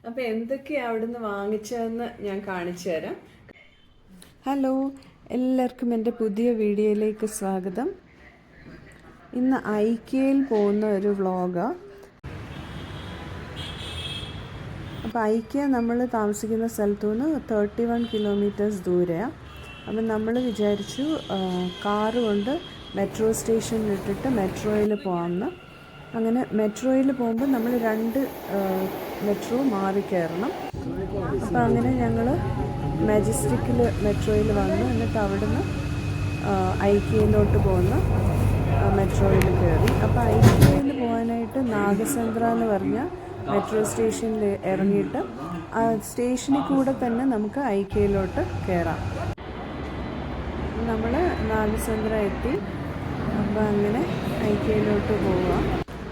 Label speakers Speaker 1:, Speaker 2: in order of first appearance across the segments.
Speaker 1: അപ്പോൾ എന്തൊക്കെയാണ് അവിടുന്ന് വാങ്ങിച്ചതെന്ന് ഞാൻ കാണിച്ചു തരാം. ഹലോ, എല്ലാവർക്കും എൻ്റെ പുതിയ വീഡിയോയിലേക്ക് സ്വാഗതം. ഇന്ന് ഐക്യയിൽ പോകുന്ന ഒരു വ്ളോഗാണ്. അപ്പോൾ ഐക്യ നമ്മൾ താമസിക്കുന്ന സ്ഥലത്തു നിന്ന് 31 കിലോമീറ്റേഴ്സ് ദൂരെയാണ്. അപ്പം നമ്മൾ വിചാരിച്ചു കാറ് കൊണ്ട് മെട്രോ സ്റ്റേഷനിൽ ഇട്ടിട്ട് മെട്രോയിൽ പോകാമെന്ന്. അങ്ങനെ മെട്രോയിൽ പോകുമ്പോൾ നമ്മൾ 2 മെട്രോ മാറി കയറണം. അപ്പോൾ അങ്ങനെ ഞങ്ങൾ മജസ്റ്റിക്കിൽ മെട്രോയിൽ വന്നു. എന്നിട്ട് അവിടുന്ന് ഐക്യയിലോട്ട് പോകുന്ന മെട്രോയിൽ കയറി. അപ്പോൾ ഐക്യയിൽ പോകാനായിട്ട് നാഗസന്ദ്ര എന്ന് പറഞ്ഞ മെട്രോ സ്റ്റേഷനിൽ ഇറങ്ങിയിട്ട് ആ സ്റ്റേഷനിൽ കൂടെ തന്നെ നമുക്ക് ഐക്യയിലോട്ട് കയറാം. നമ്മൾ നാഗസന്ദ്ര എത്തി. അപ്പോൾ അങ്ങനെ ഐക്യയിലോട്ട് പോവാം.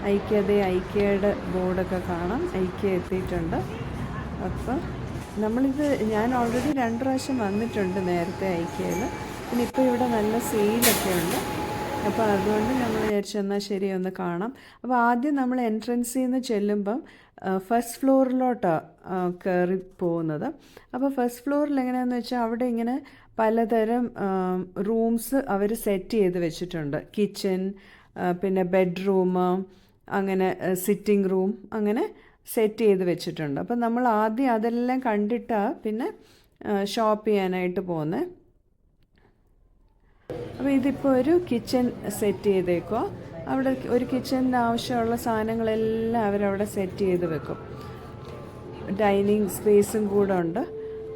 Speaker 1: ഐക്യയുടെ ബോർഡൊക്കെ കാണാം. ഐക്യ എത്തിയിട്ടുണ്ട്. അപ്പോൾ ഞാൻ ഓൾറെഡി 2 പ്രാവശ്യം വന്നിട്ടുണ്ട് നേരത്തെ ഐക്യയിൽ. പിന്നെ ഇപ്പോൾ ഇവിടെ നല്ല സെയിലൊക്കെ ഉണ്ട്. അപ്പോൾ അതുകൊണ്ട് നമ്മൾ വിചാരിച്ചു എന്നാൽ ശരി ഒന്ന് കാണാം. അപ്പോൾ ആദ്യം നമ്മൾ എൻട്രൻസിൽ നിന്ന് ചെല്ലുമ്പം ഫസ്റ്റ് ഫ്ലോറിലോട്ടാണ് കയറി പോകുന്നത്. അപ്പോൾ ഫസ്റ്റ് ഫ്ലോറിൽ എങ്ങനെയാണെന്ന് വെച്ചാൽ അവിടെ ഇങ്ങനെ പലതരം റൂംസ് അവർ സെറ്റ് ചെയ്ത് വെച്ചിട്ടുണ്ട്. കിച്ചൺ, പിന്നെ ബെഡ്റൂം, അങ്ങനെ സിറ്റിംഗ് റൂം, അങ്ങനെ സെറ്റ് ചെയ്ത് വെച്ചിട്ടുണ്ട്. അപ്പം നമ്മൾ ആദ്യം അതെല്ലാം കണ്ടിട്ടാണ് പിന്നെ ഷോപ്പ് ചെയ്യാനായിട്ട് പോകുന്നത്. അപ്പോൾ ഇതിപ്പോൾ ഒരു കിച്ചൺ സെറ്റ് ചെയ്തേക്കോ. അവിടെ ഒരു കിച്ചണിന് ആവശ്യമുള്ള സാധനങ്ങളെല്ലാം അവരവിടെ സെറ്റ് ചെയ്ത് വെക്കും. ഡൈനിങ് സ്പേസും കൂടെ ഉണ്ട്.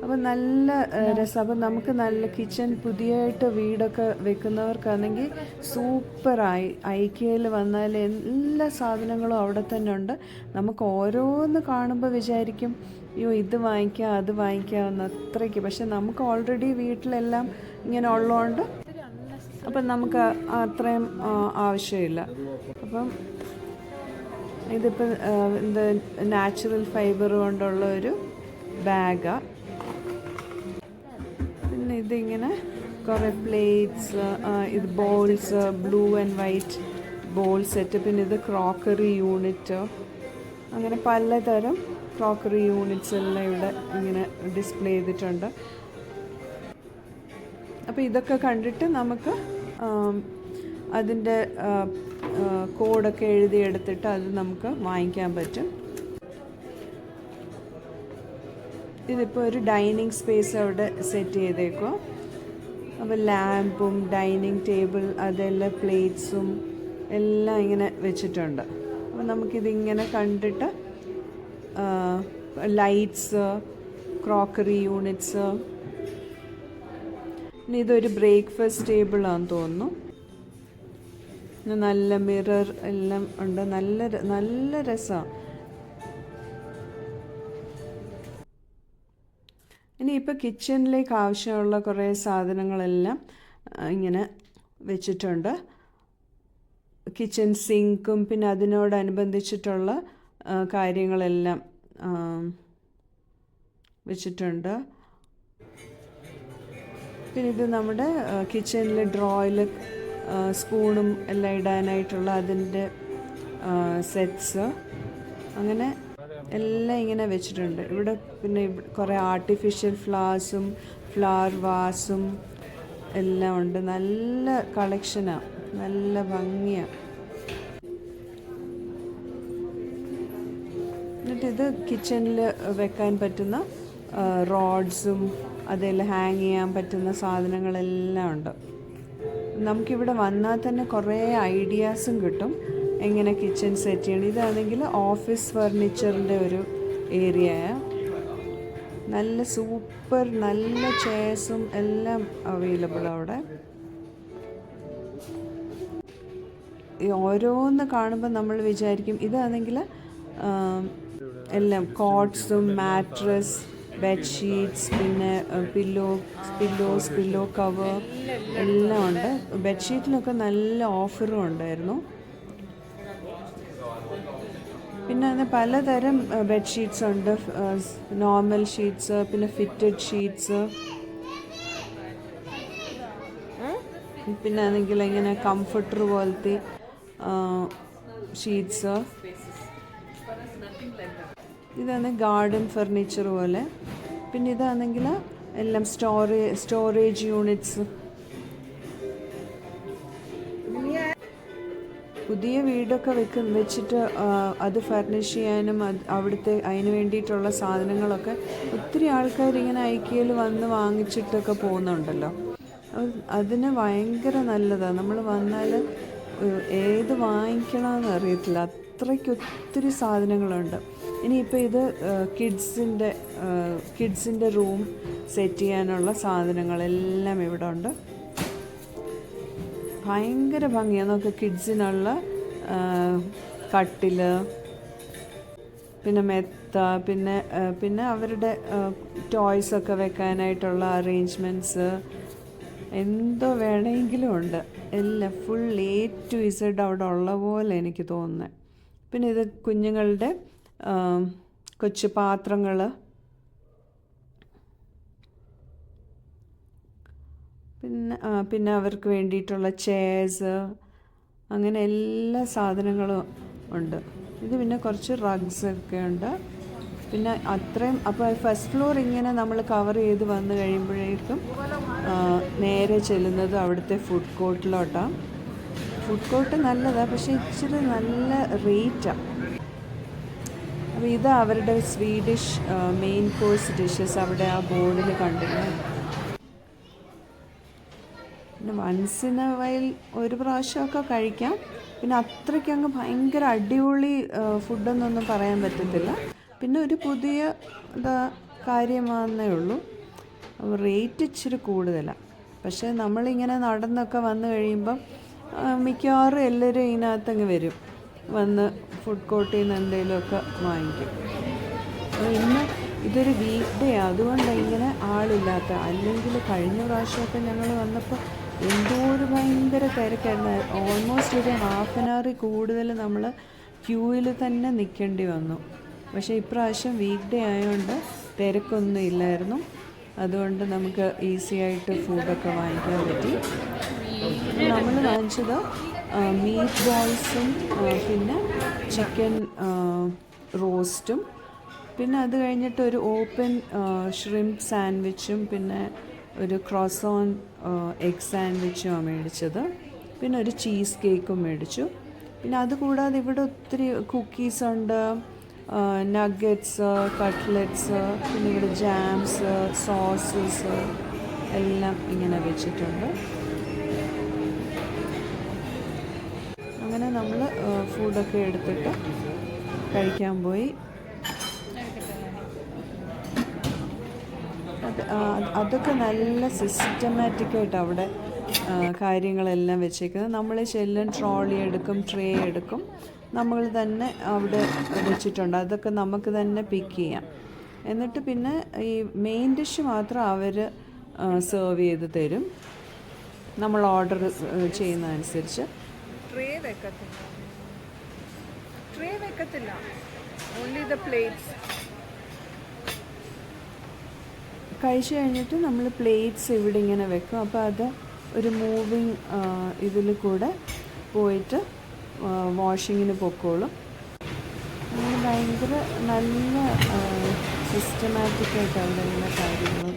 Speaker 1: അപ്പോൾ നല്ല രസം. അപ്പം നമുക്ക് നല്ല കിച്ചൺ പുതിയതായിട്ട് വീടൊക്കെ വെക്കുന്നവർക്കാണെങ്കിൽ സൂപ്പറായി. ഐക്യയിൽ വന്നാൽ എല്ലാ സാധനങ്ങളും അവിടെ തന്നെ ഉണ്ട്. നമുക്ക് ഓരോന്ന് കാണുമ്പോൾ വിചാരിക്കും അയ്യോ ഇത് വാങ്ങിക്കാം അത് വാങ്ങിക്കാമെന്ന് അത്രയ്ക്ക്. പക്ഷെ നമുക്ക് ഓൾറെഡി വീട്ടിലെല്ലാം ഇങ്ങനെ ഉള്ളതുകൊണ്ട് അപ്പം നമുക്ക് അത്രയും ആവശ്യമില്ല. അപ്പം ഇതിപ്പോൾ ഇത് നാച്ചുറൽ ഫൈബർ കൊണ്ടുള്ള ഒരു ബാഗാണ്. പിന്നെ ഇതിങ്ങനെ കുറേ പ്ലേറ്റ്സ്, ഇത് balls, blue and white ball set. പിന്നെ ഇത് ക്രോക്കറി യൂണിറ്റ്. അങ്ങനെ പലതരം ക്രോക്കറി യൂണിറ്റ്സ് എല്ലാം ഇവിടെ ഇങ്ങനെ ഡിസ്പ്ലേ ചെയ്തിട്ടുണ്ട്. അപ്പോൾ ഇതൊക്കെ കണ്ടിട്ട് നമുക്ക് അതിൻ്റെ കോഡൊക്കെ എഴുതിയെടുത്തിട്ട് അത് നമുക്ക് വാങ്ങിക്കാൻ പറ്റും. ഇതിപ്പോൾ ഒരു ഡൈനിങ് സ്പേസ് അവിടെ സെറ്റ് ചെയ്തേക്കോ. അപ്പോൾ ലാമ്പും ഡൈനിങ് ടേബിൾ അതെല്ലാം പ്ലേറ്റ്സും എല്ലാം ഇങ്ങനെ വെച്ചിട്ടുണ്ട്. അപ്പോൾ നമുക്കിതിങ്ങനെ കണ്ടിട്ട് ലൈറ്റ്സ്, ക്രോക്കറി യൂണിറ്റ്സ്. പിന്നെ ഇതൊരു ബ്രേക്ക്ഫാസ്റ്റ് ടേബിളാണെന്ന് തോന്നുന്നു. നല്ല മിറർ എല്ലാം ഉണ്ട്. നല്ല രസമാണ്. ഇനിയിപ്പോൾ കിച്ചണിലേക്ക് ആവശ്യമുള്ള കുറേ സാധനങ്ങളെല്ലാം ഇങ്ങനെ വെച്ചിട്ടുണ്ട്. കിച്ചൺ സിങ്കും പിന്നെ അതിനോടനുബന്ധിച്ചിട്ടുള്ള കാര്യങ്ങളെല്ലാം വെച്ചിട്ടുണ്ട്. പിന്നെ ഇത് നമ്മുടെ കിച്ചണിൽ ഡ്രോയിൽ സ്പൂണും എല്ലാം ഇടാനായിട്ടുള്ള അതിൻ്റെ സെറ്റ്സ്, അങ്ങനെ എല്ലാം ഇങ്ങനെ വെച്ചിട്ടുണ്ട്. ഇവിടെ പിന്നെ കുറേ ആർട്ടിഫിഷ്യൽ ഫ്ലവേഴ്സും ഫ്ലവർ വാസും എല്ലാം ഉണ്ട്. നല്ല കളക്ഷനാണ്, നല്ല ഭംഗിയാണ്. എന്നിട്ടിത് കിച്ചണിൽ വെക്കാൻ പറ്റുന്ന റോഡ്സും അതെല്ലാം ഹാങ് ചെയ്യാൻ പറ്റുന്ന സാധനങ്ങളെല്ലാം ഉണ്ട്. നമുക്കിവിടെ വന്നാൽ തന്നെ കുറേ ഐഡിയാസും കിട്ടും എങ്ങനെ കിച്ചൺ സെറ്റ് ചെയ്യണം. ഇതാണെങ്കിൽ ഓഫീസ് ഫർണിച്ചറിൻ്റെ ഒരു ഏരിയയാണ്. നല്ല സൂപ്പർ നല്ല ചെയർസും എല്ലാം അവൈലബിൾ അവിടെ. ഓരോന്ന് കാണുമ്പോൾ നമ്മൾ വിചാരിക്കും ഇതാണെങ്കിൽ എല്ലാം കോട്ട്സും മാട്രസ്, ബെഡ്ഷീറ്റ്സ്, പിന്നെ പില്ലോ കവർ എല്ലാം ഉണ്ട്. ബെഡ്ഷീറ്റിലൊക്കെ നല്ല ഓഫറും ഉണ്ടായിരുന്നു. പിന്നെ അതിന് പലതരം ബെഡ്ഷീറ്റ്സ് ഉണ്ട്. നോർമൽ ഷീറ്റ്സ്, പിന്നെ ഫിറ്റഡ് ഷീറ്റ്സ്, പിന്നെ ആണെങ്കിൽ ഇങ്ങനെ കംഫർട്ടർ പോലത്തെ ഷീറ്റ്സ്. ഇതാണ് ഗാർഡൻ ഫർണിച്ചർ പോലെ. പിന്നെ ഇതാണെങ്കിൽ എല്ലാം സ്റ്റോറേജ് യൂണിറ്റ്സ്. പുതിയ വീടൊക്കെ വെച്ചിട്ട് അത് ഫർണിഷ് ചെയ്യാനും അവിടുത്തെ അതിന് വേണ്ടിയിട്ടുള്ള സാധനങ്ങളൊക്കെ ഒത്തിരി ആൾക്കാർ ഇങ്ങനെ ഐക്യയിൽ വന്ന് വാങ്ങിച്ചിട്ടൊക്കെ പോകുന്നുണ്ടല്ലോ. അതിന് ഭയങ്കര നല്ലതാണ്. നമ്മൾ വന്നാൽ ഏത് വാങ്ങിക്കണമെന്ന് അറിയത്തില്ല, അത്രയ്ക്ക് ഒത്തിരി സാധനങ്ങളുണ്ട്. ഇനിയിപ്പോൾ ഇത് കിഡ്സിൻ്റെ റൂം സെറ്റ് ചെയ്യാനുള്ള സാധനങ്ങളെല്ലാം ഇവിടെ ഉണ്ട്. ഭയങ്കര ഭംഗിയാണ്. നമുക്ക് കിഡ്സിനുള്ള കട്ടിൽ, പിന്നെ മെത്ത, പിന്നെ അവരുടെ ടോയ്സൊക്കെ വെക്കാനായിട്ടുള്ള അറേഞ്ച്മെൻറ്റ്സ്, എന്തോ വേണമെങ്കിലും ഉണ്ട്. എല്ലാം ഫുൾ A to Z അവിടെ ഉള്ള പോലെ എനിക്ക് തോന്നുന്നത്. പിന്നെ ഇത് കുഞ്ഞുങ്ങളുടെ കൊച്ചു പാത്രങ്ങൾ, പിന്നെ അവർക്ക് വേണ്ടിയിട്ടുള്ള ചെയർസ്, അങ്ങനെ എല്ലാ സാധനങ്ങളും ഉണ്ട്. ഇത് പിന്നെ കുറച്ച് റഗ്സൊക്കെ ഉണ്ട്. പിന്നെ അത്രയും അപ്പോൾ ഫസ്റ്റ് ഫ്ലോർ ഇങ്ങനെ നമ്മൾ കവർ ചെയ്ത് വന്നു കഴിയുമ്പോഴേക്കും നേരെ ചെല്ലുന്നത് അവിടുത്തെ ഫുഡ് കോർട്ടിലോട്ടാണ്. ഫുഡ് കോർട്ട് നല്ലതാണ്, പക്ഷേ ഇച്ചിരി നല്ല റേറ്റാണ്. അപ്പോൾ ഇത് അവരുടെ സ്വീഡിഷ് മെയിൻ കോഴ്സ് ഡിഷസ് അവിടെ ആ ബോർഡിൽ കണ്ടില്ലേ. പിന്നെ വൺസ് ഇൻ എ വൈൽ ഒരു പ്രാവശ്യമൊക്കെ കഴിക്കാം. പിന്നെ അത്രയ്ക്കങ്ങ് ഭയങ്കര അടിപൊളി ഫുഡെന്നൊന്നും പറയാൻ പറ്റത്തില്ല. പിന്നെ ഒരു പുതിയ കാര്യമാണെന്നേ ഉള്ളൂ. റേറ്റ് ഇച്ചിരി കൂടുതലാണ്. പക്ഷേ നമ്മളിങ്ങനെ നടന്നൊക്കെ വന്നു കഴിയുമ്പം മിക്കവാറും എല്ലാവരും ഇതിനകത്തങ്ങ് വരും, വന്ന് ഫുഡ് കോർട്ടിൽ നിന്ന് എന്തെങ്കിലുമൊക്കെ വാങ്ങിക്കും. ഇന്ന് ഇതൊരു വീക്ക് ഡേ, അതുകൊണ്ട് ഇങ്ങനെ ആളില്ലാത്ത. അല്ലെങ്കിൽ കഴിഞ്ഞ പ്രാവശ്യമൊക്കെ ഞങ്ങൾ വന്നപ്പോൾ എന്തോ ഒരു ഭയങ്കര തിരക്കായിരുന്നു. ഓൾമോസ്റ്റ് ഒരു ഹാഫ് ആൻ അവർ കൂടുതൽ നമ്മൾ ക്യൂവിൽ തന്നെ നിൽക്കേണ്ടി വന്നു. പക്ഷേ ഇപ്രാവശ്യം വീക്ക് ഡേ ആയതുകൊണ്ട് തിരക്കൊന്നും ഇല്ലായിരുന്നു. അതുകൊണ്ട് നമുക്ക് ഈസി ആയിട്ട് ഫുഡൊക്കെ വാങ്ങിക്കാൻ പറ്റി. നമ്മൾ വാങ്ങിച്ചത് മീറ്റ് ബോൾസും പിന്നെ ചിക്കൻ റോസ്റ്റും, പിന്നെ അത് കഴിഞ്ഞിട്ട് ഒരു ഓപ്പൺ ഷ്രിംപ് സാൻഡ്വിച്ചും പിന്നെ ഒരു ക്രോസോൺ എഗ് സാൻഡ്വിച്ചുമാണ് മേടിച്ചത്. പിന്നെ ഒരു ചീസ് കേക്കും മേടിച്ചു. പിന്നെ അതുകൂടാതെ ഇവിടെ ഒത്തിരി കുക്കീസുണ്ട്, നഗ്ഗറ്റ്സ്, കട്ട്ലെറ്റ്സ്, പിന്നെ ഇവിടെ ജാംസ്, സോസസ് എല്ലാം ഇങ്ങനെ വെച്ചിട്ടുണ്ട്. അങ്ങനെ നമ്മൾ ഫുഡൊക്കെ എടുത്തിട്ട് കഴിക്കാൻ പോയി. അതൊക്കെ നല്ല സിസ്റ്റമാറ്റിക്കായിട്ട് അവിടെ കാര്യങ്ങളെല്ലാം വെച്ചേക്കുന്നത്. നമ്മൾ ട്രോളി എടുക്കും, ട്രേ എടുക്കും, നമ്മൾ തന്നെ അവിടെ വെച്ചിട്ടുണ്ട്. അതൊക്കെ നമുക്ക് തന്നെ പിക്ക് ചെയ്യാം. എന്നിട്ട് പിന്നെ ഈ മെയിൻ ഡിഷ് മാത്രം അവർ സെർവ് ചെയ്ത് തരും, നമ്മൾ ഓർഡർ ചെയ്യുന്നതനുസരിച്ച്. ട്രേ വെക്കത്തില്ല, ഓൺലി ദ പ്ലേറ്റ്സ്. കഴിച്ചു കഴിഞ്ഞിട്ട് നമ്മൾ പ്ലേറ്റ്സ് ഇവിടെ ഇങ്ങനെ വെക്കും. അപ്പോൾ അത് ഒരു മൂവിങ് ഇതിൽ കൂടെ പോയിട്ട് വാഷിങ്ങിന് പൊക്കോളും. അങ്ങനെ ഭയങ്കര നല്ല സിസ്റ്റമാറ്റിക്കായിട്ട് അവിടെ ഇങ്ങനെ കാര്യങ്ങൾ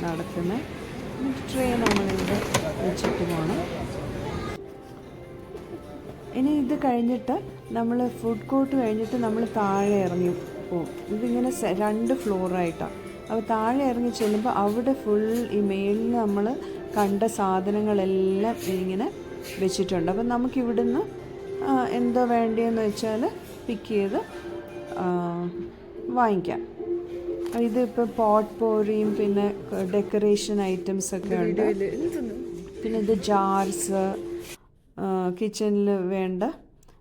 Speaker 1: നടക്കുന്നത്. ട്രേ നമ്മളിവിടെ വെച്ചിട്ട് പോകണം. ഇനി ഇത് കഴിഞ്ഞിട്ട് നമ്മൾ ഫുഡ് കോർട്ട് കഴിഞ്ഞിട്ട് നമ്മൾ താഴെ ഇറങ്ങി പോകും. ഇതിങ്ങനെ 2 ഫ്ലോറായിട്ടാണ്. അപ്പോൾ താഴെ ഇറങ്ങി ചെല്ലുമ്പോൾ അവിടെ ഫുൾ ഈ മേളിൽ നമ്മൾ കണ്ട സാധനങ്ങളെല്ലാം ഇങ്ങനെ വെച്ചിട്ടുണ്ട്. അപ്പം നമുക്കിവിടുന്ന് എന്തോ വേണ്ടിയെന്ന് വെച്ചാൽ പിക്ക് ചെയ്ത് വാങ്ങിക്കാം. ഇതിപ്പോൾ പോട്ട് പോറിയും പിന്നെ ഡെക്കറേഷൻ ഐറ്റംസൊക്കെ ഉണ്ട്. പിന്നെ ഇത് ജാർസ്, കിച്ചണിൽ വേണ്ട.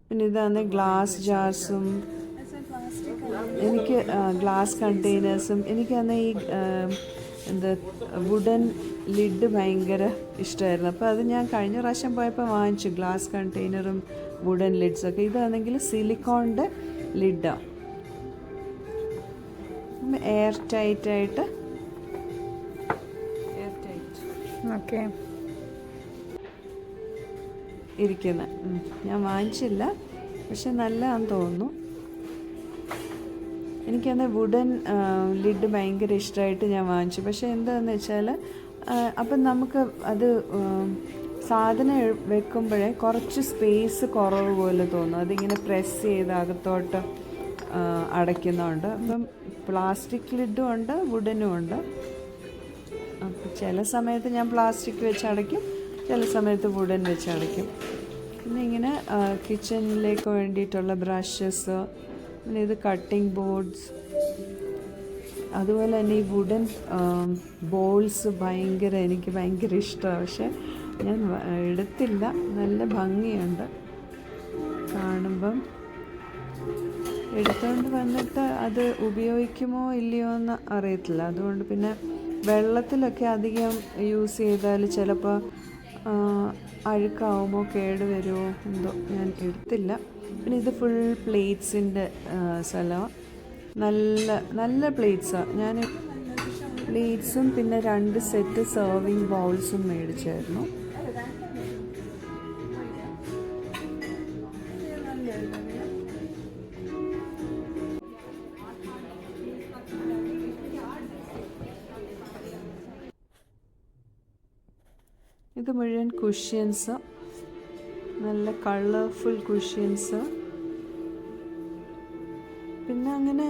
Speaker 1: പിന്നെ ഇതാണ് ഗ്ലാസ് ജാർസും, എനിക്ക് ഗ്ലാസ് കണ്ടെയ്നേഴ്സും. എനിക്കന്ന് ഈ വുഡൻ ലിഡ് ഭയങ്കര ഇഷ്ടമായിരുന്നു. അപ്പോൾ അത് ഞാൻ കഴിഞ്ഞ പ്രാവശ്യം പോയപ്പോൾ വാങ്ങിച്ചു, ഗ്ലാസ് കണ്ടെയ്നറും വുഡൻ ലിഡ്സൊക്കെ. ഇതാണെങ്കിൽ സിലിക്കോണിൻ്റെ ലിഡാണ്, എയർ ടൈറ്റായിട്ട്. ഓക്കെ ഇരിക്കുന്നത്. ഞാൻ വാങ്ങിച്ചില്ല, പക്ഷെ നല്ലതാണെന്ന് തോന്നുന്നു. എനിക്കന്ന് വുഡൻ ലിഡ് ഭയങ്കര ഇഷ്ടമായിട്ട് ഞാൻ വാങ്ങിച്ചു. പക്ഷേ എന്താണെന്ന് വെച്ചാൽ അപ്പം നമുക്ക് അത് സാധനം വെക്കുമ്പോഴേ കുറച്ച് സ്പേസ് കുറവ് പോലെ തോന്നും. അതിങ്ങനെ പ്രസ് ചെയ്ത് അകത്തോട്ട് അടയ്ക്കുന്നുണ്ട്. അപ്പം പ്ലാസ്റ്റിക് ലിഡും ഉണ്ട്, വുഡനും ഉണ്ട്. അപ്പം ചില സമയത്ത് ഞാൻ പ്ലാസ്റ്റിക് വെച്ച് അടയ്ക്കും, ചില സമയത്ത് വുഡൻ വെച്ച് അടയ്ക്കും. പിന്നെ ഇങ്ങനെ കിച്ചണിലേക്ക് വേണ്ടിയിട്ടുള്ള ബ്രഷസ്, പിന്നെ ഇത് കട്ടിംഗ് ബോർഡ്സ്, അതുപോലെ തന്നെ ഈ വുഡൻ ബോൾസ് എനിക്ക് ഭയങ്കര ഇഷ്ടമാണ്. പക്ഷെ ഞാൻ എടുത്തില്ല. നല്ല ഭംഗിയുണ്ട് കാണുമ്പം. എടുത്തുകൊണ്ട് വന്നിട്ട് അത് ഉപയോഗിക്കുമോ ഇല്ലയോ എന്ന് അറിയത്തില്ല. അതുകൊണ്ട് പിന്നെ വെള്ളത്തിലൊക്കെ അധികം യൂസ് ചെയ്താൽ ചിലപ്പോൾ അഴുക്കാവുമോ, കേടുവരുമോ എന്തോ, ഞാൻ എടുത്തില്ല. പിന്നെ ഇത് ഫുൾ പ്ലേറ്റ്സിൻ്റെ സ്ഥലമാണ്. നല്ല നല്ല പ്ലേറ്റ്സാണ്. ഞാൻ പ്ലേറ്റ്സും പിന്നെ 2 സെറ്റ് സെർവിങ് ബൗൾസും മേടിച്ചായിരുന്നു. ഇത് മുഴുവൻ കുഷ്യൻസ്, നല്ല കളർഫുൾ കുഷ്യൻസ്. പിന്നെ അങ്ങനെ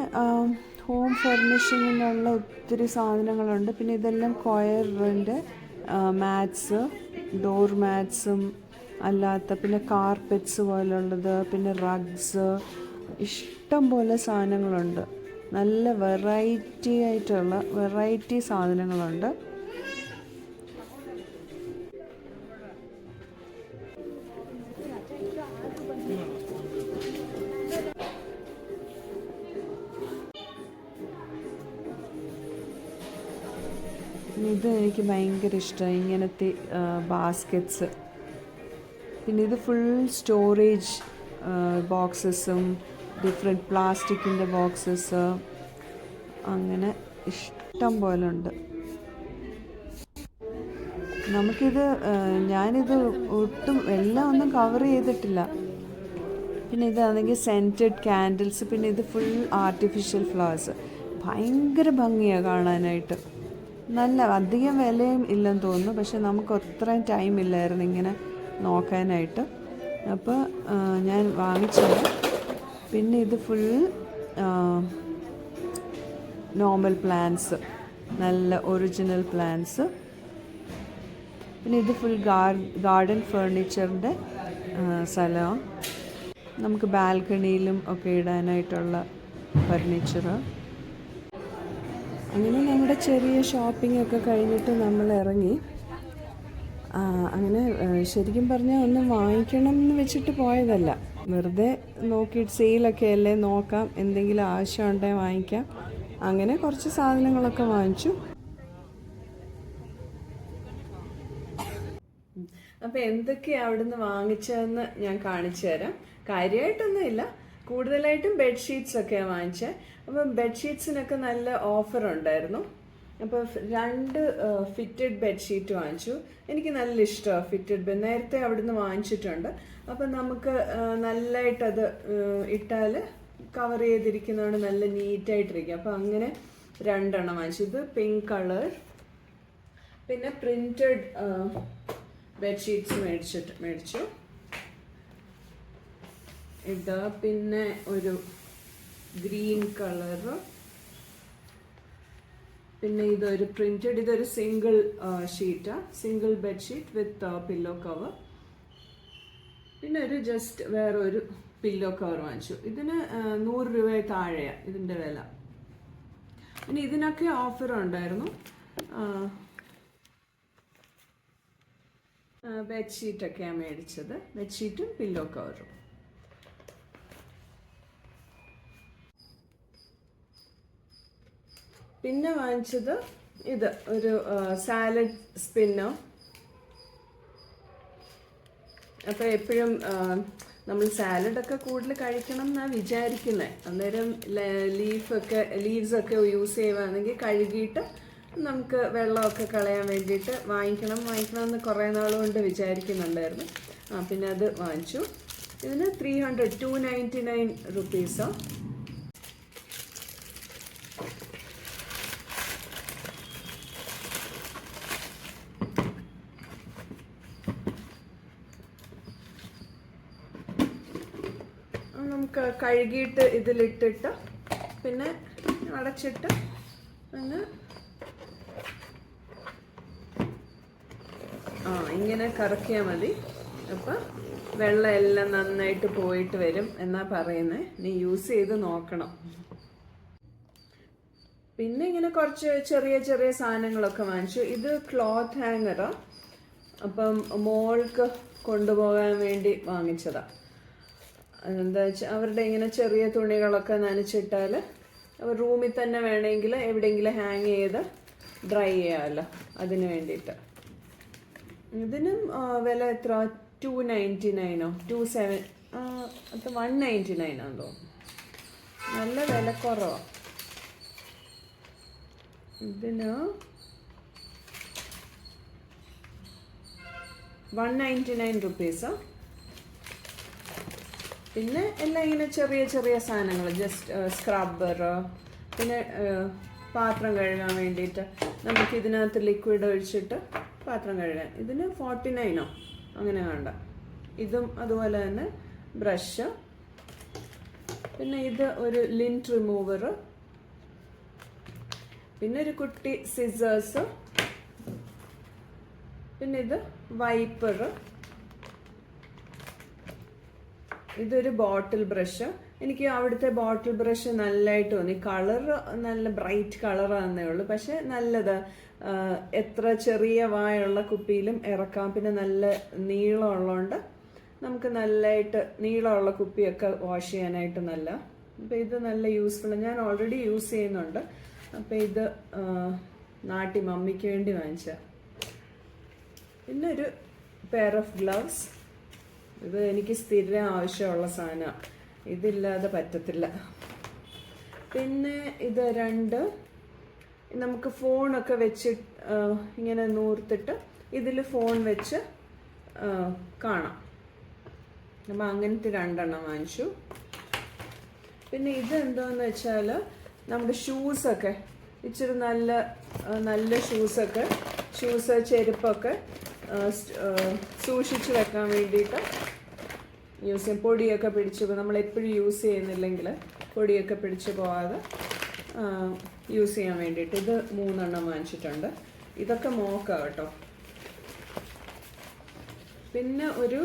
Speaker 1: ഹോം ഫർണിഷിങ്ങിനുള്ള ഒത്തിരി സാധനങ്ങളുണ്ട്. പിന്നെ ഇതെല്ലാം കൊയറിൻ്റെ മാറ്റ്സ്, ഡോർ മാറ്റ്സും അല്ലാത്ത പിന്നെ കാർപ്പറ്റ്സ് പോലുള്ളത്, പിന്നെ റഗ്സ്, ഇഷ്ടം പോലെ സാധനങ്ങളുണ്ട്. നല്ല വെറൈറ്റി സാധനങ്ങളുണ്ട്. ഇത് എനിക്ക് ഭയങ്കര ഇഷ്ടമായി, ഇങ്ങനത്തെ ബാസ്ക്കറ്റ്സ്. പിന്നെ ഇത് ഫുൾ സ്റ്റോറേജ് ബോക്സസും ഡിഫറെൻറ്റ് പ്ലാസ്റ്റിക്കിൻ്റെ ബോക്സസ്, അങ്ങനെ ഇഷ്ടം പോലെ ഉണ്ട്. ഞാനിത് ഒട്ടും എല്ലാം ഒന്നും കവർ ചെയ്തിട്ടില്ല. പിന്നെ ഇതാണെങ്കിൽ സെൻറ്റഡ് ക്യാൻഡിൽസ്. പിന്നെ ഇത് ഫുൾ ആർട്ടിഫിഷ്യൽ ഫ്ലവേഴ്സ്. ഭയങ്കര ഭംഗിയാണ് കാണാനായിട്ട്. നല്ല അധികം വിലയും ഇല്ലെന്ന് തോന്നുന്നു. പക്ഷെ നമുക്ക് അത്രയും ടൈം ഇല്ലായിരുന്നു ഇങ്ങനെ നോക്കാനായിട്ട്. അപ്പോൾ ഞാൻ വാങ്ങിച്ചത്. പിന്നെ ഇത് ഫുൾ നോർമൽ പ്ലാന്റ്സ്, നല്ല ഒറിജിനൽ പ്ലാന്റ്സ്. പിന്നെ ഇത് ഫുൾ ഗാർഡൻ ഫേർണിച്ചറിൻ്റെ സ്ഥലമാണ്. നമുക്ക് ബാൽക്കണിയിലും ഒക്കെ ഇടാനായിട്ടുള്ള ഫർണിച്ചർ. അങ്ങനെ നമ്മുടെ ചെറിയ ഷോപ്പിംഗ് ഒക്കെ കഴിഞ്ഞിട്ട് നമ്മൾ ഇറങ്ങി. അങ്ങനെ ശരിക്കും പറഞ്ഞാൽ ഒന്നും വാങ്ങിക്കണം എന്ന് വെച്ചിട്ട് പോയതല്ല. വെറുതെ നോക്കിയിട്ട് സെയിലൊക്കെ അല്ലേ, നോക്കാം, എന്തെങ്കിലും ആവശ്യമുണ്ടെങ്കിൽ വാങ്ങിക്കാം. അങ്ങനെ കുറച്ച് സാധനങ്ങളൊക്കെ വാങ്ങിച്ചു. അപ്പോൾ എന്തൊക്കെയാണ് അവിടുന്ന് വാങ്ങിച്ചതെന്ന് ഞാൻ കാണിച്ചു തരാം. കാര്യമായിട്ടൊന്നുമില്ല, കൂടുതലായിട്ടും ബെഡ്ഷീറ്റ്സ് ഒക്കെയാണ് വാങ്ങിച്ചത്. അപ്പം ബെഡ്ഷീറ്റ്സിനൊക്കെ നല്ല ഓഫർ ഉണ്ടായിരുന്നു. അപ്പോൾ 2 ഫിറ്റഡ് ബെഡ്ഷീറ്റ് വാങ്ങിച്ചു. എനിക്ക് നല്ല ഇഷ്ടമാണ് ഫിറ്റഡ് ബെഡ്. നേരത്തെ അവിടുന്ന് വാങ്ങിച്ചിട്ടുണ്ട്. അപ്പം നമുക്ക് നല്ലതായിട്ടത് ഇട്ടാൽ കവർ ചെയ്തിരിക്കുന്നതുകൊണ്ട് നല്ല നീറ്റായിട്ടിരിക്കും. അപ്പോൾ അങ്ങനെ 2 എണ്ണം വാങ്ങിച്ചു. ഇത് പിങ്ക് കളർ. പിന്നെ പ്രിൻറ്റഡ് ബെഡ്ഷീറ്റ്സ് മേടിച്ചു. ഇത് പിന്നെ ഒരു ഗ്രീൻ കളർ. പിന്നെ ഇതൊരു പ്രിൻറ്റഡ്, ഇതൊരു സിംഗിൾ ഷീറ്റാണ്, single bedsheet with pillow cover. പിന്നെ ഒരു വേറെ ഒരു പില്ലോ കവർ വാങ്ങിച്ചു. ഇതിന് 100 രൂപ താഴെയാണ് ഇതിൻ്റെ വില. പിന്നെ ഇതിനൊക്കെ ഓഫർ ഉണ്ടായിരുന്നു. ബെഡ്ഷീറ്റൊക്കെയാണ് മേടിച്ചത്, ബെഡ്ഷീറ്റും പില്ലോ കവറും. പിന്നെ വാങ്ങിച്ചത് ഇത് ഒരു സാലഡ് സ്പിന്നർ. അപ്പോൾ എപ്പോഴും നമ്മൾ സാലഡൊക്കെ കൂടുതൽ കഴിക്കണം എന്നാണ് വിചാരിക്കുന്നത്. അന്നേരം ലീവ്സൊക്കെ യൂസ് ചെയ്യുകയാണെങ്കിൽ കഴുകിയിട്ട് നമുക്ക് വെള്ളമൊക്കെ കളയാൻ വേണ്ടിയിട്ട് വാങ്ങിക്കണം എന്ന് കുറേ നാളുകൊണ്ട് വിചാരിക്കുന്നുണ്ടായിരുന്നു. പിന്നെ അത് വാങ്ങിച്ചു. ഇതിന് 299 റുപ്പീസാണ്. നമുക്ക് കഴുകിയിട്ട് ഇതിലിട്ടിട്ട് പിന്നെ അടച്ചിട്ട് അങ്ങ് ഇങ്ങനെ കറക്കിയാൽ മതി. അപ്പം വെള്ളം എല്ലാം നന്നായിട്ട് പോയിട്ട് വരും എന്നാ പറയുന്നത്. നീ യൂസ് ചെയ്ത് നോക്കണം. പിന്നെ ഇങ്ങനെ കുറച്ച് ചെറിയ ചെറിയ സാധനങ്ങളൊക്കെ വാങ്ങിച്ചു. ഇത് ക്ലോത്ത് ഹാങ്ങറാ. അപ്പം മോൾക്ക് കൊണ്ടുപോകാൻ വേണ്ടി വാങ്ങിച്ചതാ. എന്താ വെച്ചാൽ അവരുടെ ഇങ്ങനെ ചെറിയ തുണികളൊക്കെ നനച്ചിട്ടാൽ റൂമിൽ തന്നെ വേണമെങ്കിൽ എവിടെയെങ്കിലും ഹാങ് ചെയ്ത് ഡ്രൈ ചെയ്യാമല്ലോ, അതിന് വേണ്ടിയിട്ട്. ഇതിനും വില എത്ര? 299 27 അത് 199 ആണെന്ന് തോന്നുന്നു. നല്ല വില കുറവാണ് ഇതിന്. 199 റുപ്പീസാ. പിന്നെ എല്ലാം ഇങ്ങനെ ചെറിയ ചെറിയ സാധനങ്ങൾ, ജസ്റ്റ് സ്ക്രബ്ബർ, പിന്നെ പാത്രം കഴുകാൻ വേണ്ടിയിട്ട് നമുക്ക് ഇതിനകത്ത് ലിക്വിഡ് ഒഴിച്ചിട്ട് പാത്രം കഴുകാൻ. ഇതിന് 49 അങ്ങനെ വേണ്ട. ഇതും അതുപോലെ തന്നെ ബ്രഷ്. പിന്നെ ഇത് ഒരു ലിന്റ് റിമൂവർ. പിന്നെ ഒരു കുട്ടി സിസേഴ്സ്. പിന്നെ ഇത് വൈപ്പർ. ഇതൊരു ബോട്ടിൽ ബ്രഷ്. എനിക്ക് അവിടുത്തെ ബോട്ടിൽ ബ്രഷ് നല്ലതായിട്ട് തോന്നി. കളർ നല്ല ബ്രൈറ്റ് കളറാണെന്നേ ഉള്ളൂ, പക്ഷെ നല്ലത്. എത്ര ചെറിയ വായുള്ള കുപ്പിയിലും ഇറക്കാം. പിന്നെ നല്ല നീളമുള്ളതുകൊണ്ട് നമുക്ക് നല്ലതായിട്ട് നീളമുള്ള കുപ്പിയൊക്കെ വാഷ് ചെയ്യാനായിട്ട് നല്ല. അപ്പോൾ ഇത് നല്ല യൂസ്ഫുൾ. ഞാൻ ഓൾറെഡി യൂസ് ചെയ്യുന്നുണ്ട്. അപ്പോൾ ഇത് നാട്ടി മമ്മിക്ക് വേണ്ടി വാങ്ങിച്ച. പിന്നെ ഒരു പെയർ ഓഫ് ഗ്ലൗസ്. ഇത് എനിക്ക് സ്ഥിരം ആവശ്യമുള്ള സാധനമാണ്, ഇതില്ലാതെ പറ്റത്തില്ല. പിന്നെ ഇത് 2 നമുക്ക് ഫോണൊക്കെ വെച്ച് ഇങ്ങനെ നൂർത്തിട്ട് ഇതിൽ ഫോൺ വെച്ച് കാണാം. അപ്പം അങ്ങനത്തെ 2 വാങ്ങിച്ചു. പിന്നെ ഇത് എന്താന്ന് വെച്ചാൽ നമ്മുടെ ഷൂസൊക്കെ ഇച്ചിരി നല്ല നല്ല ഷൂസ്, ചെരുപ്പൊക്കെ സൂക്ഷിച്ച് വെക്കാൻ വേണ്ടിയിട്ട് യൂസ് ചെയ്യും. പൊടിയൊക്കെ പിടിച്ച് നമ്മളെപ്പോഴും യൂസ് ചെയ്യുന്നില്ലെങ്കിൽ പൊടിയൊക്കെ പിടിച്ച് പോകാതെ യൂസ് ചെയ്യാൻ വേണ്ടിയിട്ട് ഇത് 3 വാങ്ങിച്ചിട്ടുണ്ട്. ഇതൊക്കെ മോക്കാം കേട്ടോ. പിന്നെ ഒരു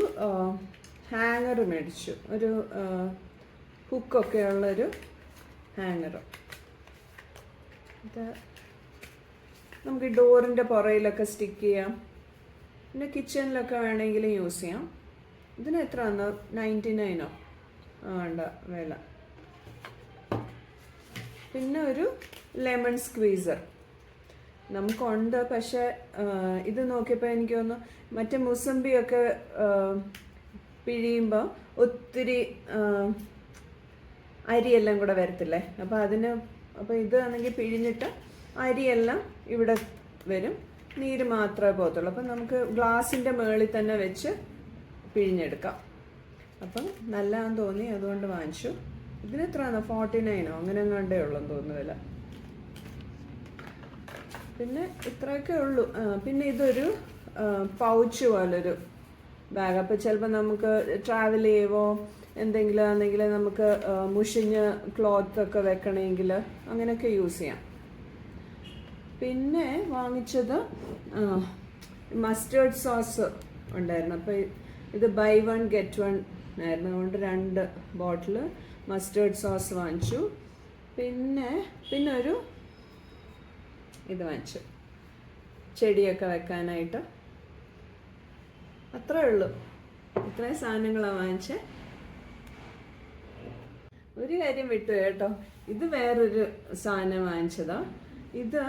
Speaker 1: ഹാങ്ങർ മേടിച്ചു, ഒരു ഹുക്കൊക്കെ ഉള്ളൊരു ഹാങ്ങർ. ഇത് നമുക്ക് ഡോറിൻ്റെ പുറയിലൊക്കെ സ്റ്റിക്ക് ചെയ്യാം. പിന്നെ കിച്ചണിലൊക്കെ വേണമെങ്കിലും യൂസ് ചെയ്യാം. ഇതിന് എത്ര വന്നു? 99 വേണ്ട വില. പിന്നെ ഒരു ലെമൺ സ്ക്വീസർ നമുക്കുണ്ട്, പക്ഷെ ഇത് നോക്കിയപ്പോൾ എനിക്ക് തോന്നുന്നു മറ്റേ മുസമ്പിയൊക്കെ പിഴിയുമ്പോൾ ഒത്തിരി അരിയെല്ലാം കൂടെ വരത്തില്ലേ. അപ്പോൾ ഇത് ആണെങ്കിൽ പിഴിഞ്ഞിട്ട് അരിയെല്ലാം ഇവിടെ വരും, നീര് മാത്രമേ പോകത്തുള്ളൂ. അപ്പം നമുക്ക് ഗ്ലാസിൻ്റെ മുകളിൽ തന്നെ വെച്ച് പിഴിഞ്ഞെടുക്കാം. അപ്പം നല്ലതാന്ന് തോന്നി, അതുകൊണ്ട് വാങ്ങിച്ചു. ഇതിന് എത്രയാണോ? 49 അങ്ങനെ എങ്ങാണ്ടേ ഉള്ളെന്ന് തോന്നുന്നു വില. പിന്നെ ഇത്രയൊക്കെ ഉള്ളൂ. പിന്നെ ഇതൊരു പൗച്ച് പോലൊരു ബാഗ്. അപ്പോൾ ചിലപ്പോൾ നമുക്ക് ട്രാവൽ ചെയ്യുമോ എന്തെങ്കിലും ആണെങ്കിൽ നമുക്ക് മുഷിഞ്ഞ് ക്ലോത്തൊക്കെ വെക്കണമെങ്കിൽ അങ്ങനെയൊക്കെ യൂസ് ചെയ്യാം. പിന്നെ വാങ്ങിച്ചത് മസ്റ്റേർഡ് സോസ് ഉണ്ടായിരുന്നു. അപ്പോൾ ഇത് ബൈ 1 get 1 ആയിരുന്നു. അതുകൊണ്ട് 2 ബോട്ടിൽ മസ്റ്റേർഡ് സോസ് വാങ്ങിച്ചു. പിന്നെ ഒരു ഇത് വാങ്ങിച്ചു, ചെടിയൊക്കെ വെക്കാനായിട്ട്. അത്രേ ഉള്ളൂ. ഇത്രയും സാധനങ്ങളാണ് വാങ്ങിച്ചത്. ഒരു കാര്യം വിട്ടു കേട്ടോ, ഇത് വേറൊരു സാധനം വാങ്ങിച്ചതാ. ഇത്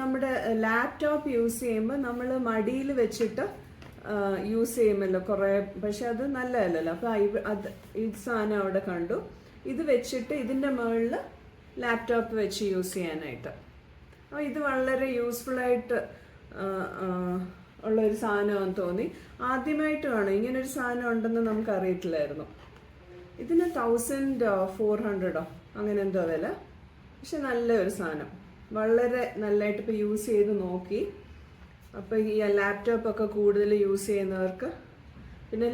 Speaker 1: നമ്മുടെ ലാപ്ടോപ്പ് യൂസ് ചെയ്യുമ്പോൾ നമ്മൾ മടിയിൽ വെച്ചിട്ട് യൂസ് ചെയ്യുമല്ലോ കുറേ, പക്ഷെ അത് നല്ലതല്ലല്ലോ. അപ്പോൾ ഈ സാധനം അവിടെ കണ്ടു. ഇത് വെച്ചിട്ട് ഇതിൻ്റെ മുകളിൽ ലാപ്ടോപ്പ് വെച്ച് യൂസ് ചെയ്യാനായിട്ട്. അപ്പോൾ ഇത് വളരെ യൂസ്ഫുള്ളായിട്ട് ഉള്ളൊരു സാധനമാണെന്ന് തോന്നി. ആദ്യമായിട്ട് വേണം ഇങ്ങനൊരു സാധനം ഉണ്ടെന്ന് നമുക്ക് അറിയത്തില്ലായിരുന്നു. ഇതിന് 1400 അങ്ങനെ എന്തോ വില. പക്ഷെ നല്ലൊരു സാധനം, വളരെ നല്ലതായിട്ട് ഇപ്പോൾ യൂസ് ചെയ്ത് നോക്കി. അപ്പോൾ ഈ ലാപ്ടോപ്പൊക്കെ കൂടുതൽ യൂസ് ചെയ്യുന്നവർക്ക്, പിന്നെ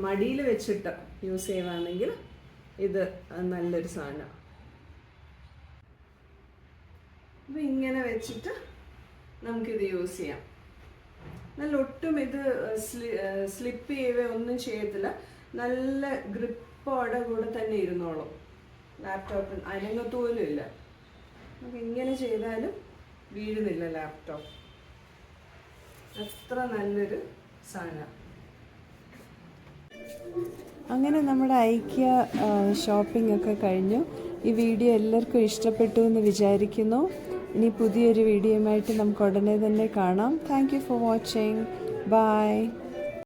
Speaker 1: മടിയിൽ വെച്ചിട്ട് യൂസ് ചെയ്യുകയാണെങ്കിൽ ഇത് നല്ലൊരു സാധനം. അപ്പം ഇങ്ങനെ വെച്ചിട്ട് നമുക്കിത് യൂസ് ചെയ്യാം. നല്ല ഒട്ടും ഇത് സ്ലിപ്പ് ചെയ്യുകയോ ഒന്നും ചെയ്യത്തില്ല. നല്ല ഗ്രിപ്പോടെ കൂടെ തന്നെ ഇരുന്നോളും. ലാപ്ടോപ്പിൽ അനങ്ങത്തോലും ഇല്ല. നമുക്ക് ഇങ്ങനെ ചെയ്താലും വീഴുന്നില്ല ലാപ്ടോപ്പ്. അത്ര നല്ലൊരു സാധനം. അങ്ങനെ നമ്മുടെ ഐക്യ ഷോപ്പിംഗ് ഒക്കെ കഴിഞ്ഞു. ഈ വീഡിയോ എല്ലാവർക്കും ഇഷ്ടപ്പെട്ടു എന്ന് വിചാരിക്കുന്നു. ഇനി പുതിയൊരു വീഡിയോയുമായിട്ട് നമുക്ക് ഉടനെ തന്നെ കാണാം. Thank you for watching. By.